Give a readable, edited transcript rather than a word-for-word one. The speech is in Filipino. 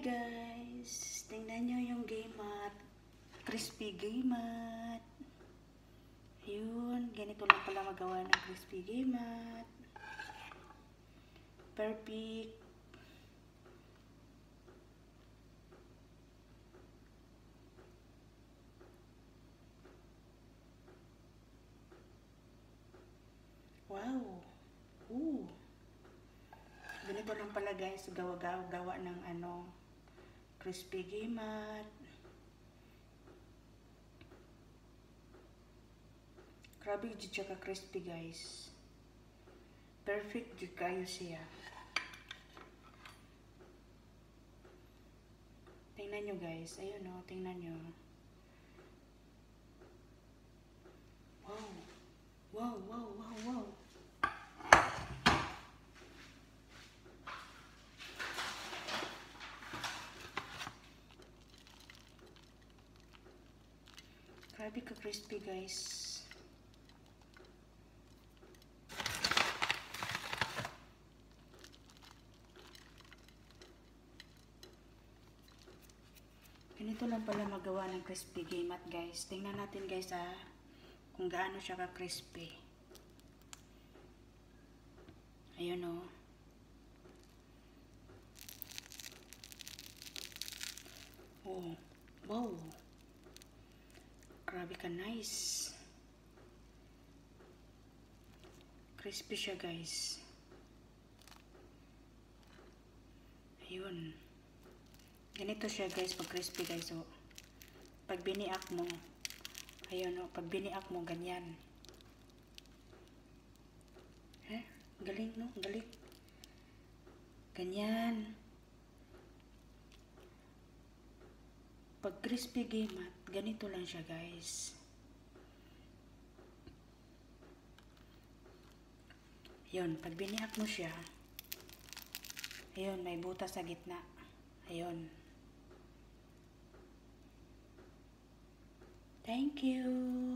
guys, tingnan nyo yung game mat. Crispy game mat. Ayun, ganito lang pala magawa ng crispy game mat. Perfect. Wow. Ganito lang pala guys, gawa ng crispy game mat. Grabe jud siya ka crispy guys. Perfect jud kayo siya. Tingnan nyo guys, ayun o, tingnan nyo. Wow. Grabe ka crispy guys. Ganito lang pala magawa ng crispy game mat guys. Tingnan natin guys kung gaano siya ka crispy. Ayun o. Oh. Wow. Grabe ka nice. Crispy siya guys. Ayun. Ganito siya guys pag crispy guys. So, pag biniak mo, ayun o, pag biniak mo, ganyan. Galing no? Galing. Ganyan. Pag crispy game mat, ganito lang siya guys. Ayun, pag biniak mo siya, ayun, may butas sa gitna. Ayun. Thank you.